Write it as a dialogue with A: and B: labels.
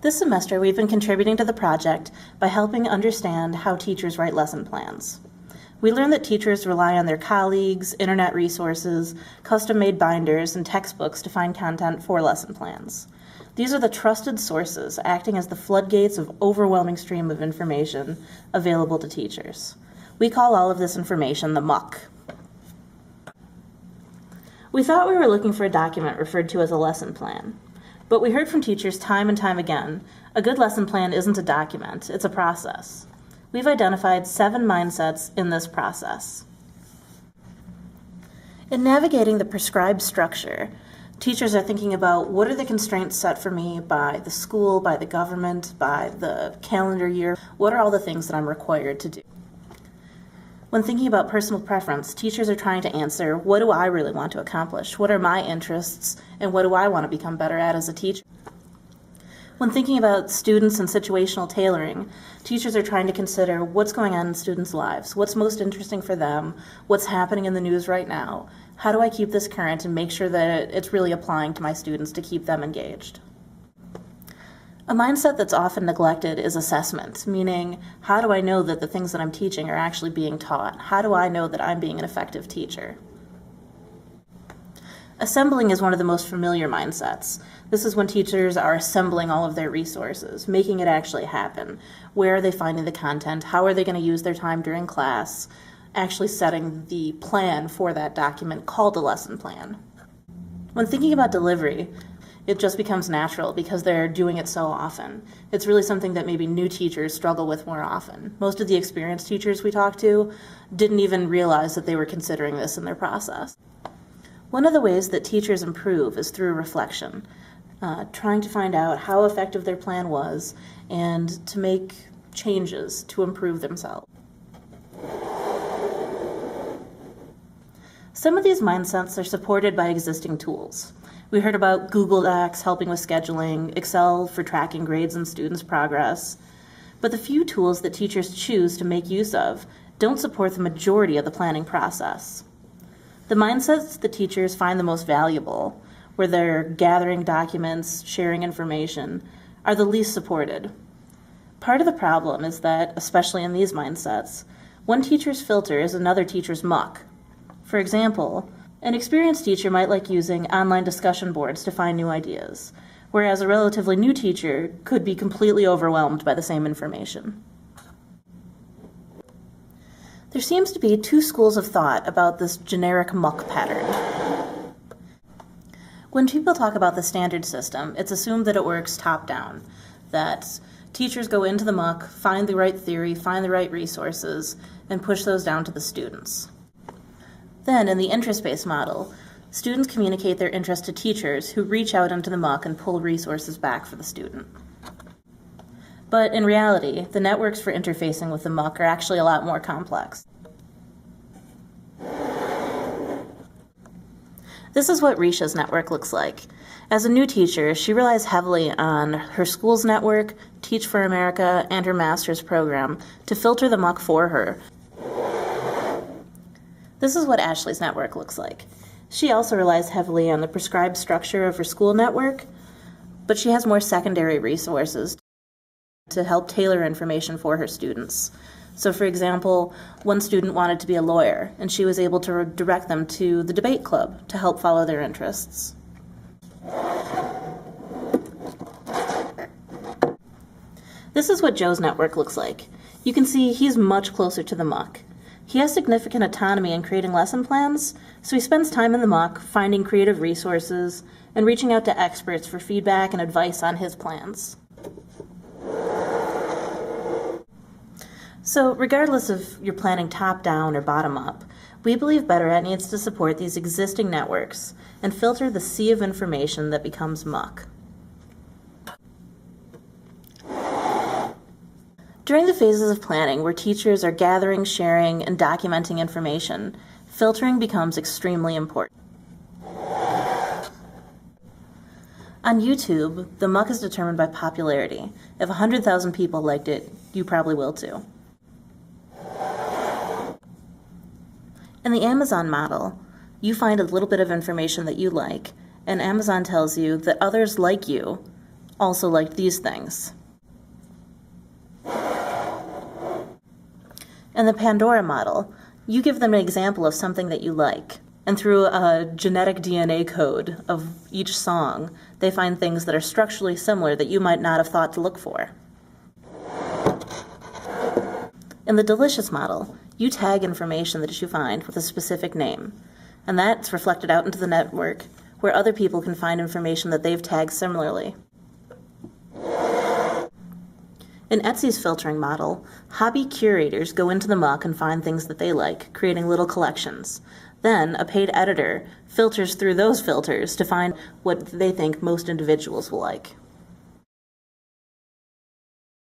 A: This semester, we've been contributing to the project by helping understand how teachers write lesson plans. We learned that teachers rely on their colleagues, internet resources, custom-made binders, and textbooks to find content for lesson plans. These are the trusted sources, acting as the floodgates of overwhelming stream of information available to teachers. We call all of this information the muck. We thought we were looking for a document referred to as a lesson plan, but we heard from teachers time and time again, a good lesson plan isn't a document, it's a process. We've identified 7 mindsets in this process. In navigating the prescribed structure, teachers are thinking about what are the constraints set for me by the school, by the government, by the calendar year, what are all the things that I'm required to do? When thinking about personal preference, teachers are trying to answer, what do I really want to accomplish? What are my interests, and what do I want to become better at as a teacher? When thinking about students and situational tailoring, teachers are trying to consider what's going on in students' lives, what's most interesting for them, what's happening in the news right now, how do I keep this current and make sure that it's really applying to my students to keep them engaged. A mindset that's often neglected is assessment, meaning how do I know that the things that I'm teaching are actually being taught? How do I know that I'm being an effective teacher? Assembling is one of the most familiar mindsets. This is when teachers are assembling all of their resources, making it actually happen. Where are they finding the content? How are they going to use their time during class? Actually setting the plan for that document called a lesson plan. When thinking about delivery, it just becomes natural because they're doing it so often. It's really something that maybe new teachers struggle with more often. Most of the experienced teachers we talked to didn't even realize that they were considering this in their process. One of the ways that teachers improve is through reflection, trying to find out how effective their plan was and to make changes to improve themselves. Some of these mindsets are supported by existing tools. We heard about Google Docs helping with scheduling, Excel for tracking grades and students' progress, but the few tools that teachers choose to make use of don't support the majority of the planning process. The mindsets that teachers find the most valuable, where they're gathering documents, sharing information, are the least supported. Part of the problem is that, especially in these mindsets, one teacher's filter is another teacher's muck. For example, an experienced teacher might like using online discussion boards to find new ideas, whereas a relatively new teacher could be completely overwhelmed by the same information. There seems to be 2 schools of thought about this generic muck pattern. When people talk about the standard system, it's assumed that it works top-down, that teachers go into the muck, find the right theory, find the right resources, and push those down to the students. Then, in the interest-based model, students communicate their interest to teachers who reach out into the muck and pull resources back for the student. But in reality, the networks for interfacing with the muck are actually a lot more complex. This is what Risha's network looks like. As a new teacher, she relies heavily on her school's network, Teach for America, and her master's program to filter the muck for her. This is what Ashley's network looks like. She also relies heavily on the prescribed structure of her school network, but she has more secondary resources to help tailor information for her students. So for example, one student wanted to be a lawyer, and she was able to direct them to the debate club to help follow their interests. This is what Joe's network looks like. You can see he's much closer to the muck. He has significant autonomy in creating lesson plans, so he spends time in the muck, finding creative resources, and reaching out to experts for feedback and advice on his plans. So regardless if you're planning top-down or bottom-up, we believe Better At needs to support these existing networks and filter the sea of information that becomes muck. During the phases of planning where teachers are gathering, sharing, and documenting information, filtering becomes extremely important. On YouTube, the muck is determined by popularity. If 100,000 people liked it, you probably will too. In the Amazon model, you find a little bit of information that you like, and Amazon tells you that others like you also liked these things. In the Pandora model, you give them an example of something that you like, and through a genetic DNA code of each song, they find things that are structurally similar that you might not have thought to look for. In the Delicious model, you tag information that you find with a specific name, and that's reflected out into the network where other people can find information that they've tagged similarly. In Etsy's filtering model, hobby curators go into the muck and find things that they like, creating little collections. Then, a paid editor filters through those filters to find what they think most individuals will like.